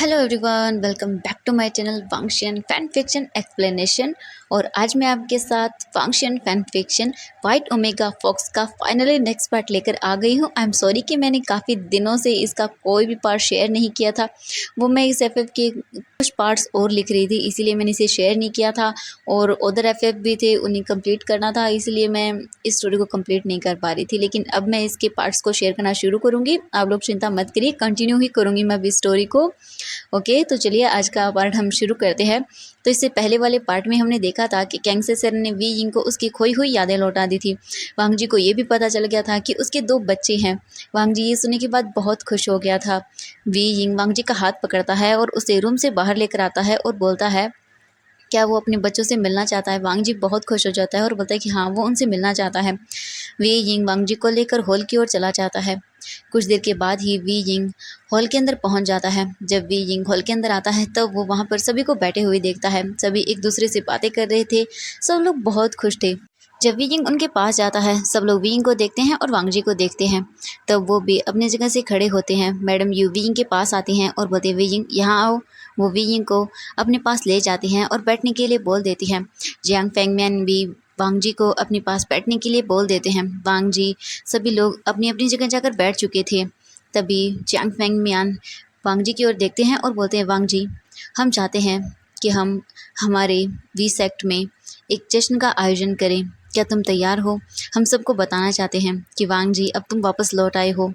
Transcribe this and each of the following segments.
Hello everyone, welcome back to my channel Wangxian fan fiction explanation. और आज मैं आपके साथ Wangxian fan fiction white omega fox का फाइनली नेक्स्ट पार्ट लेकर आ गई हूँ। आई एम सॉरी कि मैंने काफ़ी दिनों से इसका कोई भी पार्ट शेयर नहीं किया था। वो मैं इस एफएफ के कुछ पार्ट्स और लिख रही थी, इसीलिए मैंने इसे शेयर नहीं किया था। और उधर एफएफ भी थे, उन्हें कंप्लीट करना था, इसलिए मैं इस स्टोरी को कंप्लीट नहीं कर पा रही थी। लेकिन अब मैं इसके पार्ट्स को शेयर करना शुरू करूँगी। आप लोग चिंता मत करिए, कंटिन्यू ही करूँगी मैं अब इस स्टोरी को। ओके, तो चलिए आज का पार्ट हम शुरू करते हैं। तो इससे पहले वाले पार्ट में हमने देखा था कि कैंगसे सर ने वी यिंग को उसकी खोई हुई यादें लौटा दी थी। वांग जी को ये भी पता चल गया था कि उसके 2 बच्चे हैं। वांग जी ये सुनने के बाद बहुत खुश हो गया था। वी यिंग वांग जी का हाथ पकड़ता है और उसे रूम से बाहर लेकर आता है और बोलता है क्या वो अपने बच्चों से मिलना चाहता है। वांग जी बहुत खुश हो जाता है और बोलता है कि हाँ, वो उनसे मिलना चाहता है। वी यिंग वांग जी को लेकर हॉल की ओर चला जाता है। कुछ देर के बाद ही वी यिंग हॉल के अंदर पहुंच जाता है। जब वी यिंग हॉल के अंदर आता है तब वो वहां पर सभी को बैठे हुए देखता है। सभी एक दूसरे से बातें कर रहे थे, सब लोग बहुत खुश थे। जब वी यिंग उनके पास जाता है, सब लोग वी यिंग को देखते हैं और वांग जी को देखते हैं। तब वो भी अपनी जगह से खड़े होते हैं। मैडम यू वी यिंग के पास आती हैं और बोलते हैं वी यिंग यहाँ आओ। वो वी यिंग को अपने पास ले जाती हैं और बैठने के लिए बोल देती हैं। जियांग फेंगमिन भी वांग जी को अपने पास बैठने के लिए बोल देते हैं। वांग जी सभी लोग अपनी अपनी जगह जाकर बैठ चुके थे। तभी जियांग फेंगमिन वांग जी की ओर देखते हैं और बोलते हैं वांग जी, हम चाहते हैं कि हम हमारे वी सेक्ट में एक जश्न का आयोजन करें। क्या तुम तैयार हो? हम सबको बताना चाहते हैं कि वांग जी अब तुम वापस लौट आए हो।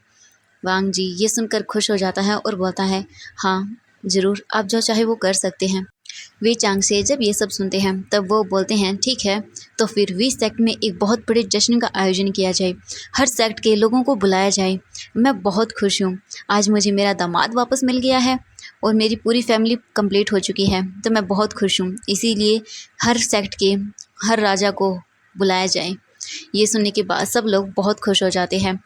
वांग जी ये सुनकर खुश हो जाता है और बोलता है हाँ ज़रूर, आप जो चाहे वो कर सकते हैं। वे चांग से जब ये सब सुनते हैं तब वो बोलते हैं ठीक है, तो फिर वी सेक्ट में एक बहुत बड़े जश्न का आयोजन किया जाए, हर सेक्ट के लोगों को बुलाया जाए। मैं बहुत खुश हूँ, आज मुझे मेरा दामाद वापस मिल गया है और मेरी पूरी फैमिली कंप्लीट हो चुकी है, तो मैं बहुत खुश हूँ। इसीलिए हर सेक्ट के हर राजा को बुलाया जाए। ये सुनने के बाद सब लोग बहुत खुश हो जाते हैं।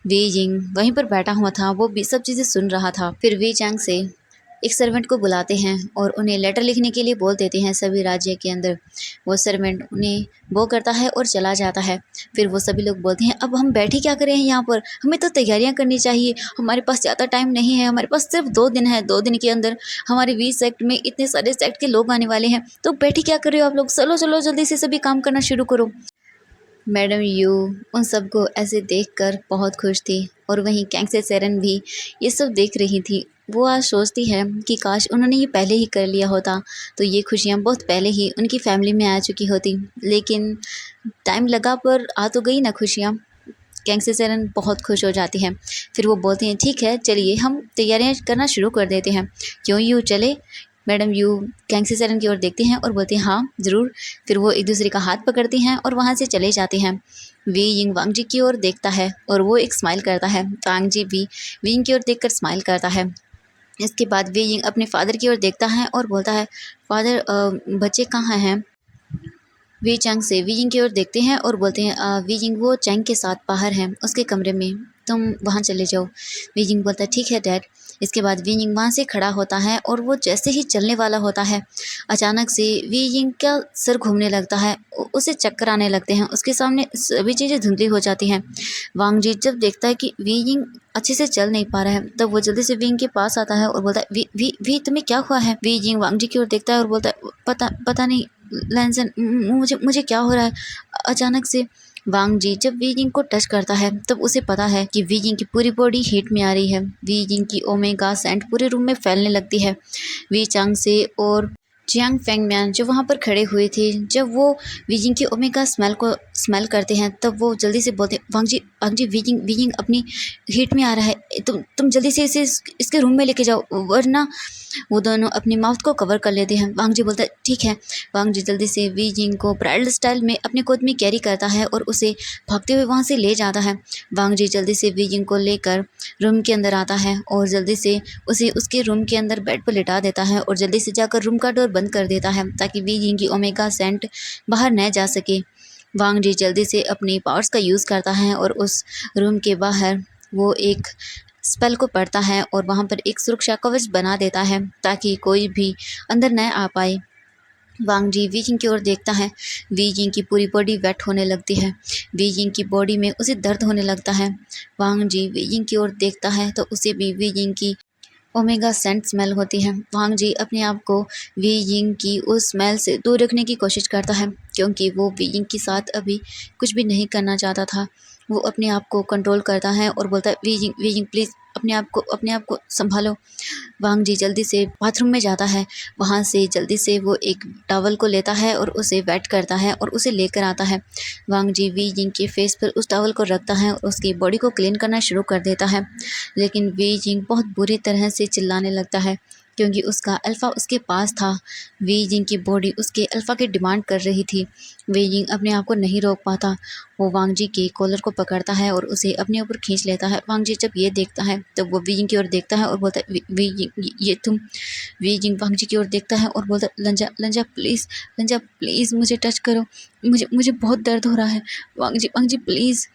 वे यिंग वहीं पर बैठा हुआ था, वो भी सब चीज़ें सुन रहा था। फिर वे चांग से एक सर्वेंट को बुलाते हैं और उन्हें लेटर लिखने के लिए बोल देते हैं सभी राज्य के अंदर। वो सर्वेंट उन्हें वो करता है और चला जाता है। फिर वो सभी लोग बोलते हैं अब हम बैठे क्या करें हैं यहाँ पर, हमें तो तैयारियाँ करनी चाहिए, हमारे पास ज़्यादा टाइम नहीं है, हमारे पास सिर्फ 2 दिन है। 2 दिन के अंदर हमारे 20 सेक्ट में इतने सारे सेक्ट के लोग आने वाले हैं, तो बैठे क्या कर रहे हो आप लोग, चलो चलो जल्दी से सभी काम करना शुरू करो। मैडम यू उन सबको ऐसे देखकर बहुत खुश थी और वहीं कैंगसे सेरन भी ये सब देख रही थी। वो आज सोचती है कि काश उन्होंने ये पहले ही कर लिया होता तो ये खुशियाँ बहुत पहले ही उनकी फैमिली में आ चुकी होती। लेकिन टाइम लगा पर आ तो गई ना खुशियाँ। कैंगसे सेरन बहुत खुश हो जाती हैं। फिर वो बोलती हैं ठीक है, चलिए हम तैयारियाँ करना शुरू कर देते हैं, क्यों यू चले। मैडम यू कैंगसे सेरन की ओर देखती हैं और बोलती हैं हाँ ज़रूर। फिर वो एक दूसरे का हाथ पकड़ती हैं और वहाँ से चले जाते हैं। वी यिंग वांग जी की ओर देखता है और वो एक स्माइल करता है। वांग जी भी वी यिंग की ओर देखकर स्माइल करता है। इसके बाद वी यिंग अपने फादर की ओर देखता है और बोलता है फादर बच्चे कहाँ हैं। वी चैंग से वी यिंग की ओर देखते हैं और बोलते हैं वी यिंग वो चैंग के साथ बाहर हैं उसके कमरे में, तुम वहाँ चले जाओ। वी यिंग बोलता है ठीक है डैड। इसके बाद वी यिंग वहाँ से खड़ा होता है और वो जैसे ही चलने वाला होता है अचानक से वी यिंग का सर घूमने लगता है, उसे चक्कर आने लगते हैं, उसके सामने सभी चीज़ें धुंधली हो जाती हैं। वांग जी जब देखता है कि वी यिंग अच्छे से चल नहीं पा रहा है तब वो जल्दी से वी यिंग के पास आता है और बोलता है वी वी वी तुम्हें क्या हुआ है। वी यिंग वांग जी की ओर देखता है और बोलता है पता पता नहीं लैंसन, मुझे मुझे क्या हो रहा है अचानक से। वांग जी जब वी यिंग को टच करता है तब उसे पता है कि वी यिंग की पूरी बॉडी हीट में आ रही है। वी यिंग की ओमेगा सेंट पूरे रूम में फैलने लगती है। वी चांग से और जियांग फेंगमिन जो वहाँ पर खड़े हुए थे, जब वो वी यिंग की ओमेगा स्मेल करते हैं तब वो जल्दी से बोलते हैं वांग जी वी यिंग अपनी हीट में आ रहा है, तुम जल्दी से इसे इसके रूम में लेके जाओ वरना। वो दोनों अपनी माउथ को कवर कर लेते हैं। वांग जी बोलता है ठीक है। वांग जी जल्दी से वी यिंग को ब्राइडल स्टाइल में अपने गोद में कैरी करता है और उसे भागते हुए वहाँ से ले जाता है। वांग जी जल्दी से वी यिंग को लेकर रूम के अंदर आता है और जल्दी से उसे उसके रूम के अंदर बेड पर लिटा देता है और जल्दी से जाकर रूम का डोर बंद कर देता है ताकि वी यिंग की ओमेगा सेंट बाहर न जा सके। वांग जी जल्दी से अपनी पावर्स का यूज़ करता है और उस रूम के बाहर वो एक स्पेल को पढ़ता है और वहाँ पर एक सुरक्षा कवच बना देता है ताकि कोई भी अंदर न आ पाए। वांग जी वी यिंग की ओर देखता है। वी यिंग की पूरी बॉडी वेट होने लगती है। वी यिंग की बॉडी में उसे दर्द होने लगता है। वांग जी वी यिंग की ओर देखता है तो उसे भी वी यिंग की ओमेगा सेंट स्मेल होती है। वांग जी अपने आप को वी यिंग की उस स्मेल से दूर रखने की कोशिश करता है, क्योंकि वो वी यिंग के साथ अभी कुछ भी नहीं करना चाहता था। वो अपने आप को कंट्रोल करता है और बोलता है, वी यिंग प्लीज़ अपने आप को सँभालो। वांग जी जल्दी से बाथरूम में जाता है। वहाँ से जल्दी से वो एक टॉवल को लेता है और उसे वेट करता है और उसे लेकर आता है। वांग जी वी जिंग के फेस पर उस टॉवल को रखता है और उसकी बॉडी को क्लीन करना शुरू कर देता है। लेकिन वी जिंग बहुत बुरी तरह से चिल्लाने लगता है, क्योंकि उसका अल्फ़ा उसके पास था। वी जिंग की बॉडी उसके अल्फ़ा की डिमांड कर रही थी। वी जिंग अपने आप को नहीं रोक पाता। वो वांग जी के कॉलर को पकड़ता है और उसे अपने ऊपर खींच लेता है। वांग जी जब ये देखता है तो वो वी जिंग की ओर देखता है और बोलता है, वी जिंग ये तुम। वी जिंग वांग जी की ओर देखता है और बोलता है, लंजा लंजा प्लीज़, लंजा प्लीज़ मुझे टच करो, मुझे मुझे बहुत दर्द हो रहा है। वांग जी प्लीज़।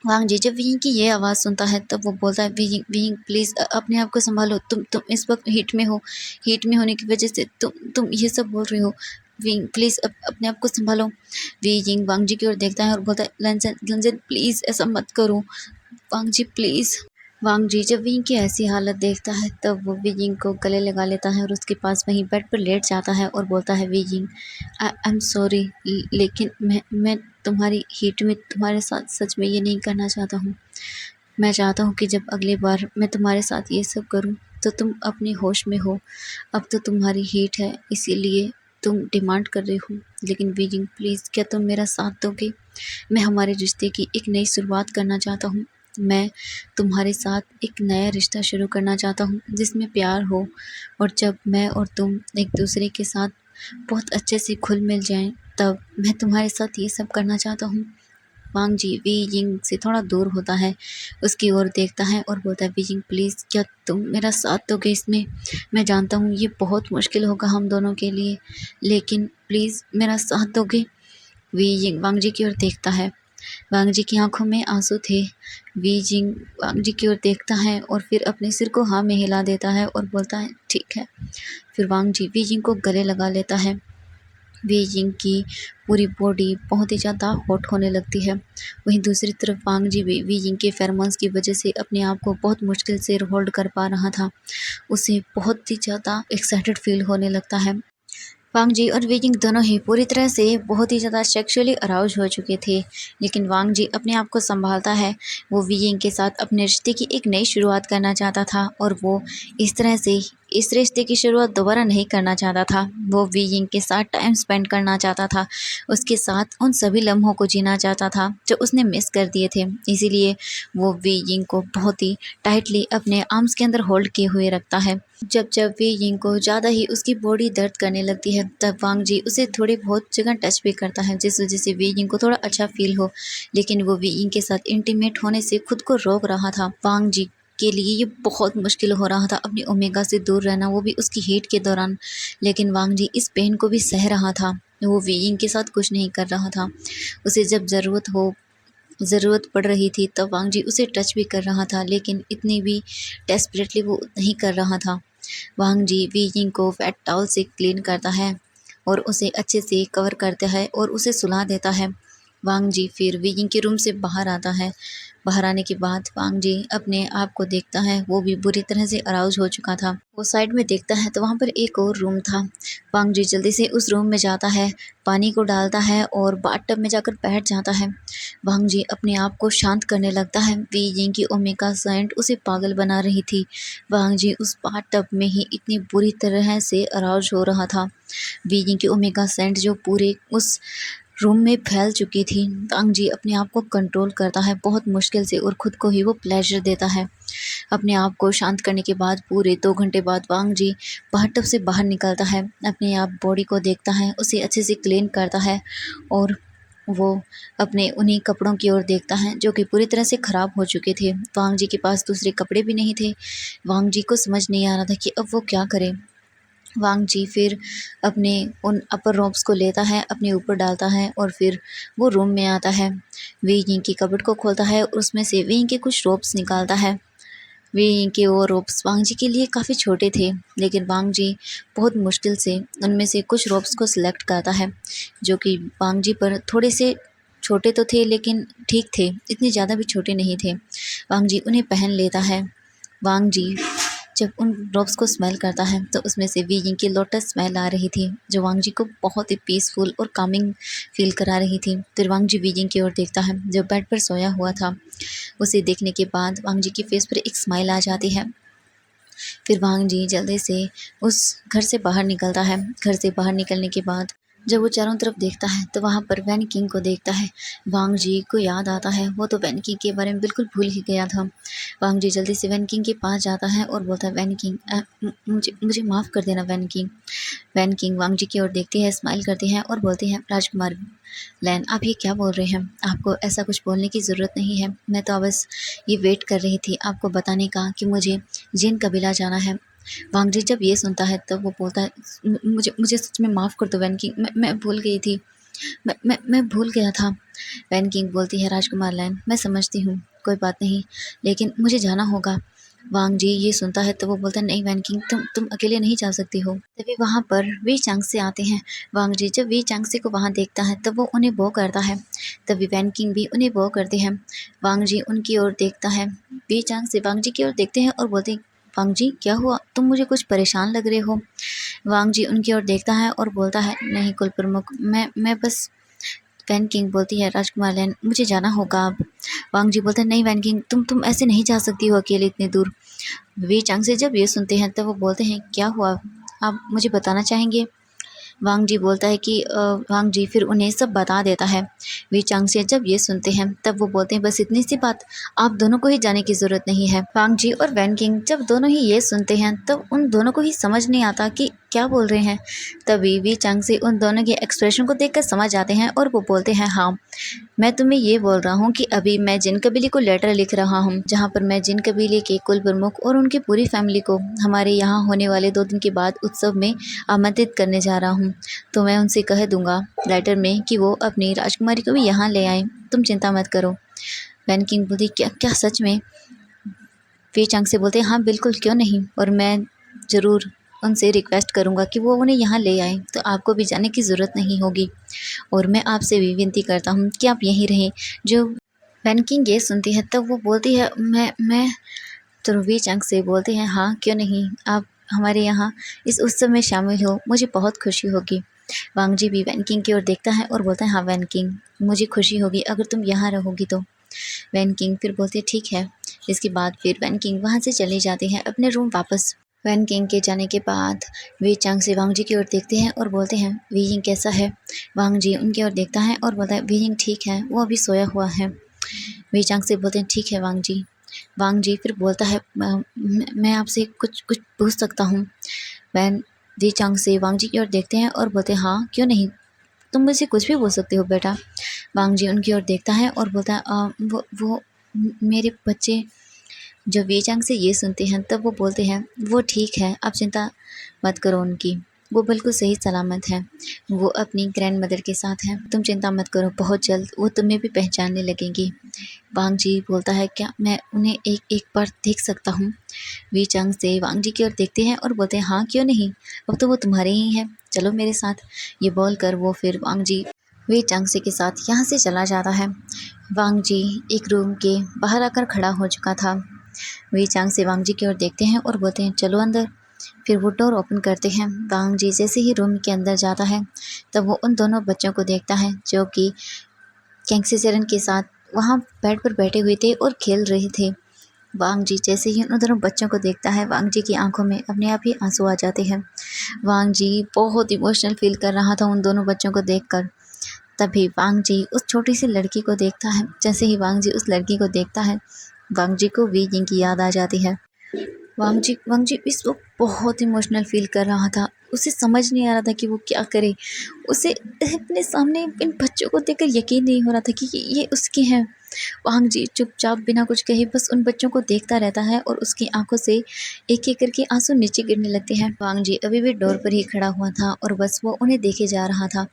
वांग जी जब विंग की ये आवाज़ सुनता है तब वो बोलता है, विंग विंग प्लीज़ अपने आप को संभालो, तुम इस वक्त हीट में हो। हीट में होने की वजह से तुम ये सब बोल रही हो। विंग प्लीज़ अपने आप को संभालो। विंग वांग जी की ओर देखता है और बोलता है, लंजन लंजन प्लीज़ ऐसा मत करो, वांग जी प्लीज़। वांग जी जब विंग की ऐसी हालत देखता है तब वो विंग को गले लगा लेता है और उसके पास वहीं बेड पर लेट जाता है और बोलता है, विंग आई एम सॉरी, लेकिन मैं तुम्हारी हीट में तुम्हारे साथ सच में ये नहीं करना चाहता हूँ। मैं चाहता हूँ कि जब अगली बार मैं तुम्हारे साथ ये सब करूँ तो तुम अपने होश में हो। अब तो तुम्हारी हीट है इसीलिए तुम डिमांड कर रही हो, लेकिन विंग प्लीज़ क्या तुम मेरा साथ दोगे? मैं हमारे रिश्ते की एक नई शुरुआत करना चाहता हूँ। मैं तुम्हारे साथ एक नया रिश्ता शुरू करना चाहता हूँ जिसमें प्यार हो, और जब मैं और तुम एक दूसरे के साथ बहुत अच्छे से घुल मिल जाएं तब मैं तुम्हारे साथ ये सब करना चाहता हूँ। वांग जी वी यिंग से थोड़ा दूर होता है, उसकी ओर देखता है और बोलता है, वी यिंग प्लीज़ क्या तुम मेरा साथ दोगे इसमें? मैं जानता हूँ ये बहुत मुश्किल होगा हम दोनों के लिए, लेकिन प्लीज़ मेरा साथ दोगे? वी यिंग वांग जी की ओर देखता है। वांग जी की आंखों में आंसू थे। वी जिंग वांग जी की ओर देखता है और फिर अपने सिर को हाँ में हिला देता है और बोलता है, ठीक है। फिर वांग जी वी जिंग को गले लगा लेता है। वी जिंग की पूरी बॉडी बहुत ही ज़्यादा हॉट होने लगती है। वहीं दूसरी तरफ वांग जी भी वी जिंग के फेरोमोन्स की वजह से अपने आप को बहुत मुश्किल से होल्ड कर पा रहा था। उसे बहुत ही ज़्यादा एक्साइटेड फील होने लगता है। वांग जी और वी जिंग दोनों ही पूरी तरह से बहुत ही ज़्यादा सेक्सुअली अराउज हो चुके थे, लेकिन वांग जी अपने आप को संभालता है। वो वी जिंग के साथ अपने रिश्ते की एक नई शुरुआत करना चाहता था और वो इस तरह से इस रिश्ते की शुरुआत दोबारा नहीं करना चाहता था। वो वी जिंग के साथ टाइम स्पेंड करना चाहता था, उसके साथ उन सभी लम्हों को जीना चाहता था जो उसने मिस कर दिए थे। इसीलिए वो वी जिंग को बहुत ही टाइटली अपने आर्म्स के अंदर होल्ड किए हुए रखता है। जब वी यिंग को ज़्यादा ही उसकी बॉडी दर्द करने लगती है तब वांग जी उसे थोड़ी बहुत जगह टच भी करता है, जिस वजह से वी यिंग को थोड़ा अच्छा फील हो। लेकिन वो वी यिंग के साथ इंटीमेट होने से खुद को रोक रहा था। वांग जी के लिए ये बहुत मुश्किल हो रहा था अपनी ओमेगा से दूर रहना, वो भी उसकी हीट के दौरान। लेकिन वांग जी इस पेन को भी सह रहा था। वो वी यिंग के साथ कुछ नहीं कर रहा था। उसे जब ज़रूरत पड़ रही थी तब वांग जी उसे टच भी कर रहा था, लेकिन इतनी भी डेस्परेटली वो नहीं कर रहा था। वांग जी वी यिंग को वेट टॉवल से क्लीन करता है और उसे अच्छे से कवर करता है और उसे सुला देता है। वांग जी फिर वी यिंग के रूम से बाहर आता है। बाहर आने के बाद वांग जी अपने आप को देखता है, वो भी बुरी तरह से अराउज हो चुका था। वो साइड में देखता है तो वहाँ पर एक और रूम था। वांग जी जल्दी से उस रूम में जाता है, पानी को डालता है और बाथटब में जाकर बैठ जाता है। वांग जी अपने आप को शांत करने लगता है। वी यिंग की ओमेगा सेंट उसे पागल बना रही थी। वांग जी उस बाथटब में ही इतनी बुरी तरह से अराउज हो रहा था। वी यिंग की ओमेगा सेंट जो पूरे उस रूम में फैल चुकी थी। वांग जी अपने आप को कंट्रोल करता है बहुत मुश्किल से और खुद को ही वो प्लेजर देता है। अपने आप को शांत करने के बाद पूरे 2 घंटे बाद वांग जी बाथटब से बाहर निकलता है, अपने आप बॉडी को देखता है, उसे अच्छे से क्लीन करता है और वो अपने उन्हीं कपड़ों की ओर देखता है जो कि पूरी तरह से ख़राब हो चुके थे। वांग जी के पास दूसरे कपड़े भी नहीं थे। वांग जी को समझ नहीं आ रहा था कि अब वो क्या करे। वांग जी फिर अपने उन अपर रोब्स को लेता है, अपने ऊपर डालता है और फिर वो रूम में आता है। वी यिंग की कबर्ड को खोलता है और उसमें से वी यिंग के कुछ रोब्स निकालता है। वी यिंग के वो रोब्स वांग जी के लिए काफ़ी छोटे थे, लेकिन वांग जी बहुत मुश्किल से उनमें से कुछ रोब्स को सिलेक्ट करता है, जो कि वांग जी पर थोड़े से छोटे तो थे लेकिन ठीक थे, इतने ज़्यादा भी छोटे नहीं थे। वांग जी उन्हें पहन लेता है। वांग जी जब उन रोब्स को स्मेल करता है तो उसमें से वी यिंग की लोटस स्मेल आ रही थी, जो वांग जी को बहुत ही पीसफुल और कामिंग फील करा रही थी। फिर वांग जी वी यिंग की ओर देखता है जो बेड पर सोया हुआ था। उसे देखने के बाद वांग जी की फेस पर एक स्माइल आ जाती है। फिर वांग जी जल्दी से उस घर से बाहर निकलता है। घर से बाहर निकलने के बाद जब वो चारों तरफ देखता है तो वहाँ पर वैन किंग को देखता है। वांग जी को याद आता है, वो तो वैन किंग के बारे में बिल्कुल भूल ही गया था। वांग जी जल्दी से वैन किंग के पास जाता है और बोलता है, वैन किंग मुझे मुझे माफ़ कर देना वैन किंग। वैन किंग वांग जी की ओर देखती है, स्माइल करती है और बोलती है, राजकुमार लैन आप ये क्या बोल रहे हैं? आपको ऐसा कुछ बोलने की ज़रूरत नहीं है। मैं तो बस ये वेट कर रही थी आपको बताने का कि मुझे जिन कबीला जाना है। वांग जी जब ये सुनता है तब वो बोलता है, मुझे मुझे सच में माफ़ कर दो वैन किंग, मैं भूल गई थी, मैं भूल गया था। वैन किंग बोलती है, राजकुमार लैन मैं समझती हूँ, कोई बात नहीं, लेकिन मुझे जाना होगा। वांग जी ये सुनता है तो वो बोलता है, नहीं वैन किंग तुम अकेले नहीं जा सकती हो। तभी वहाँ पर वी चांगसे आते हैं। वांग जी जब वी चांगसे को वहाँ देखता है तब वो उन्हें बो करता है। तभी वैन किंग भी उन्हें बो करते हैं। वांग जी उनकी ओर देखता है। वी चांगसे वांग जी की ओर देखते हैं और बोलते हैं, वांग जी क्या हुआ, तुम मुझे कुछ परेशान लग रहे हो। वांग जी उनकी ओर देखता है और बोलता है, नहीं कुल प्रमुख, मैं बस। वैन किंग बोलती है, राजकुमार लैन मुझे जाना होगा अब। वांग जी बोलते हैं, नहीं वैन किंग तुम ऐसे नहीं जा सकती हो अकेले इतनी दूर। वे चांग से जब ये सुनते हैं तब वो बोलते हैं, क्या हुआ, आप मुझे बताना चाहेंगे? वांग जी बोलता है कि वांग जी फिर उन्हें सब बता देता है। वी चांग से जब ये सुनते हैं तब वो बोलते हैं, बस इतनी सी बात, आप दोनों को ही जाने की ज़रूरत नहीं है। वांग जी और वैन किंग जब दोनों ही ये सुनते हैं तब उन दोनों को ही समझ नहीं आता कि क्या बोल रहे हैं। तभी वी चांग से उन दोनों के एक्सप्रेशन को देखकर समझ आते हैं और वो बोलते हैं, हाँ मैं तुम्हें ये बोल रहा हूँ कि अभी मैं जिन कबीले को लेटर लिख रहा हूँ, जहाँ पर मैं जिन कबीले के कुल प्रमुख और उनकी पूरी फैमिली को हमारे यहाँ होने वाले 2 दिन के बाद उत्सव में आमंत्रित करने जा रहा हूँ। तो मैं उनसे कह दूंगा लेटर में कि वो अपनी राजकुमारी को भी यहाँ ले आएँ, तुम चिंता मत करो। वैन किंग बोलती, क्या क्या सच में? वे चांग से बोलते हैं, हाँ बिल्कुल क्यों नहीं, और मैं ज़रूर उनसे रिक्वेस्ट करूँगा कि वो उन्हें यहाँ ले आएँ, तो आपको भी जाने की ज़रूरत नहीं होगी। और मैं आपसे भी विनती करता हूँ कि आप यहीं रहें। जो वैन किंग ये सुनती है तब वो बोलती है, मैं तो वी चांग से बोलते हैं, हाँ क्यों नहीं, आप हमारे यहाँ इस उत्सव में शामिल हो, मुझे बहुत खुशी होगी। वांग जी भी वैन किंग की ओर देखता है और बोलता है, हाँ वैन किंग मुझे खुशी होगी अगर तुम यहाँ रहोगी तो। वैन किंग फिर बोलते, ठीक है। इसके बाद फिर वैन किंग वहाँ से चले जाते हैं अपने रूम वापस। वैन किंग के जाने के बाद वी चांग से वांग जी की ओर देखते हैं और बोलते हैं, वी यिंग कैसा है? वांग जी उनकी ओर देखता है और बोलता है, वी यिंग ठीक है, वो अभी सोया हुआ है। वी चांग से बोलते हैं, ठीक है वांग जी। वांग जी फिर बोलता है, मैं आपसे कुछ कुछ पूछ सकता हूँ? वैन वी चांग से वांग जी की ओर देखते हैं और बोलते हैं, हाँ क्यों नहीं, तुम मुझसे कुछ भी बोल सकते हो बेटा। वांग जी उनकी ओर देखता है और बोलता है, वो मेरे बच्चे। जब वे चांग से ये सुनते हैं तब वो बोलते हैं, वो ठीक है, आप चिंता मत करो उनकी, वो बिल्कुल सही सलामत है, वो अपनी ग्रैंड मदर के साथ हैं, तुम चिंता मत करो, बहुत जल्द वो तुम्हें भी पहचानने लगेंगी। वांग जी बोलता है, क्या मैं उन्हें एक एक बार देख सकता हूँ? वी चांग से वांग जी की ओर देखते हैं और बोलते हैं, हाँ क्यों नहीं, अब तो वो तुम्हारे ही हैं, चलो मेरे साथ। ये बोलकर वो फिर वांग जी वी चांग से के साथ यहाँ से चला जाता है। वांग जी एक रूम के बाहर आकर खड़ा हो चुका था। वी चांग से वांग जी की ओर देखते हैं और बोलते हैं, चलो अंदर। फिर वो डोर ओपन करते हैं। वांग जी जैसे ही रूम के अंदर जाता है तब वो उन दोनों बच्चों को देखता है जो कि कैंगसी चरण के साथ वहाँ बेड पर बैठे हुए थे और खेल रहे थे। वांग जी जैसे ही उन दोनों बच्चों को देखता है, वांग जी की आंखों में अपने आप ही आंसू आ जाते हैं। वांग जी बहुत इमोशनल फील कर रहा था उन दोनों बच्चों को देखकर। तभी वांग जी उस छोटी सी लड़की को देखता है। जैसे ही वांग जी उस लड़की को देखता है, वांग जी को वी यिंग की याद आ जाती है। वांग जी इस वक्त बहुत इमोशनल फील कर रहा था। उसे समझ नहीं आ रहा था कि वो क्या करे। उसे अपने सामने इन बच्चों को देखकर यकीन नहीं हो रहा था कि ये उसके हैं। वांग जी चुपचाप बिना कुछ कहे बस उन बच्चों को देखता रहता है और उसकी आंखों से एक एक करके आंसू नीचे गिरने लगते हैं। वांग जी अभी भी डोर पर ही खड़ा हुआ था और बस वो उन्हें देखे जा रहा था।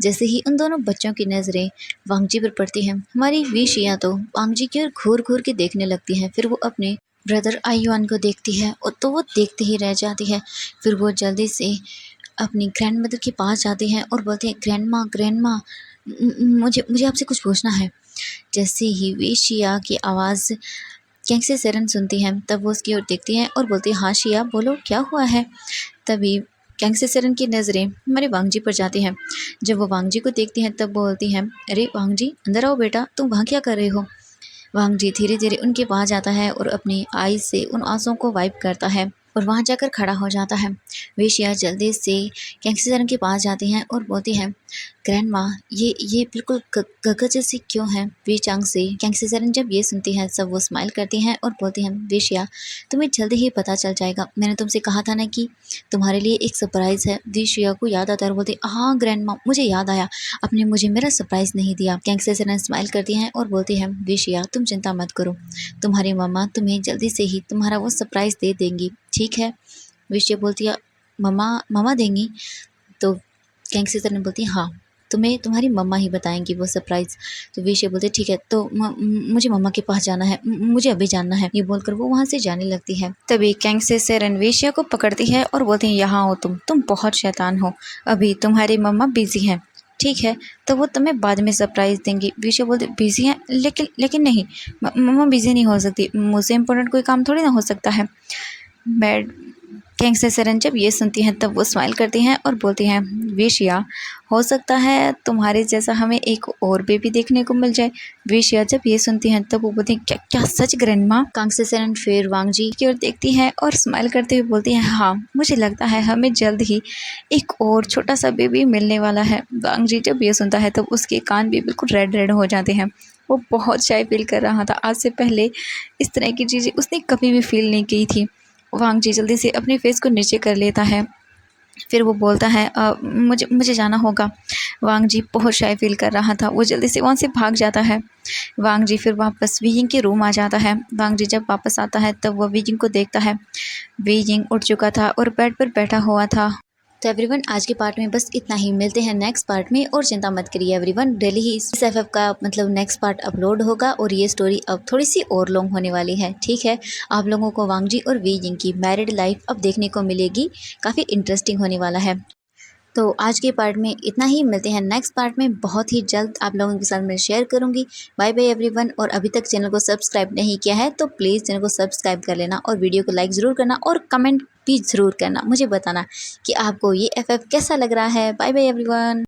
जैसे ही उन दोनों बच्चों की नज़रें वांग जी पर पड़ती हैं, हमारी वी शिया तो वांग जी की ओर घूर घूर के देखने लगती है। फिर वो अपने ब्रदर आयुआन को देखती है और तो वो देखते ही रह जाती है। फिर वो जल्दी से अपनी ग्रैंड मदर के पास जाती हैं और बोलते हैं, ग्रैंड माँ मुझे मुझे आपसे कुछ पूछना है। जैसे ही वे शिया की आवाज़ कैंगसी सेरन सुनती है तब वो उसकी ओर देखती है और बोलती है हाँ शिया बोलो क्या हुआ है। तभी कैंगसी सेरन की नज़रें हमारे वांगजी पर जाती हैं। जब वो वांगजी को देखती हैं तब बोलती हैं अरे वांगजी अंदर आओ बेटा, तुम वहाँ क्या कर रहे हो। वांगजी धीरे धीरे उनके पास जाता है और अपनी आईज से उन आंसुओं को वाइप करता है और वहाँ जाकर खड़ा हो जाता है। वे शिया जल्दी से कैंगसी सेरन के पास जाती हैं और बोलती हैं ग्रैंड माँ ये बिल्कुल गगन जैसी क्यों है। वी चांग से कैंगसी सेरन जब ये सुनती हैं सब वो स्माइल करती हैं और बोलती हैं वे शिया तुम्हें जल्दी ही पता चल जाएगा, मैंने तुमसे कहा था ना कि तुम्हारे लिए एक सरप्राइज़ है। वी शिया को याद आता है और बोलती हाँ ग्रैंड माँ मुझे याद आया, आपने मुझे मेरा सरप्राइज़ नहीं दिया। कैंगसी सेरन स्माइल करती हैं और बोलती हैं वी शिया तुम चिंता मत करो, तुम्हारी मम्मा तुम्हें जल्दी से ही तुम्हारा वो सरप्राइज़ दे देंगी, ठीक है। वी शिया बोलती है मम्मा देंगी। तो कैंगसी सेरन बोलती है हाँ तुम्हें तुम्हारी मम्मा ही बताएंगी वो सरप्राइज़। तो विशे बोलते ठीक है तो मुझे मम्मा के पास जाना है, मुझे अभी जानना है। ये बोलकर वो वहाँ से जाने लगती है। तभी कैंगसी सेरन वेश्या को पकड़ती है और बोलती है यहाँ हो तुम बहुत शैतान हो, अभी तुम्हारी मम्मा बिजी हैं, ठीक है तो वो तुम्हें बाद में सरप्राइज़ देंगी। विशे बोलते बिजी हैं लेकिन नहीं मम्मा बिजी नहीं हो सकती, मुझसे इम्पोर्टेंट कोई काम थोड़ी ना हो सकता है। मैड कैंगसी सेरन जब ये सुनती हैं तब वो स्माइल करती हैं और बोलती हैं विशिया हो सकता है तुम्हारे जैसा हमें एक और बेबी देखने को मिल जाए। विशिया जब ये सुनती हैं तब वो बोलती हैं क्या क्या सच ग्रैंडमा। कैंगसी सेरन फिर वांगजी की ओर देखती हैं और स्माइल करते हुए बोलती हैं हाँ मुझे लगता है हमें जल्द ही एक और छोटा सा बेबी मिलने वाला है। वांगजी जब ये सुनता है तब उसके कान भी बिल्कुल रेड हो जाते हैं। वो बहुत शाय फील कर रहा था, आज से पहले इस तरह की चीज़ें उसने कभी भी फील नहीं की थी। वांगजी जल्दी से अपने फेस को नीचे कर लेता है, फिर वो बोलता है मुझे जाना होगा। वांगजी बहुत शाय फील कर रहा था, वो जल्दी से वहाँ से भाग जाता है। वांगजी फिर वापस वीयिंग के रूम आ जाता है। वांगजी जब वापस आता है तब वो वीयिंग को देखता है। वीयिंग उठ चुका था और बेड पर बैठा हुआ था। तो एवरीवन आज के पार्ट में बस इतना ही, मिलते हैं नेक्स्ट पार्ट में। और चिंता मत करिए एवरीवन, डेली ही इस एफएफ का मतलब नेक्स्ट पार्ट अपलोड होगा और ये स्टोरी अब थोड़ी सी और लॉन्ग होने वाली है, ठीक है। आप लोगों को वांगजी और वी जिंग की मैरिड लाइफ अब देखने को मिलेगी, काफ़ी इंटरेस्टिंग होने वाला है। तो आज के पार्ट में इतना ही, मिलते हैं नेक्स्ट पार्ट में बहुत ही जल्द आप लोगों के साथ मैं शेयर करूंगी। Bye bye everyone. और अभी तक चैनल को सब्सक्राइब नहीं किया है तो प्लीज़ चैनल को सब्सक्राइब कर लेना और वीडियो को लाइक ज़रूर करना और कमेंट भी ज़रूर करना, मुझे बताना कि आपको ये एफएफ कैसा लग रहा है। Bye bye everyone.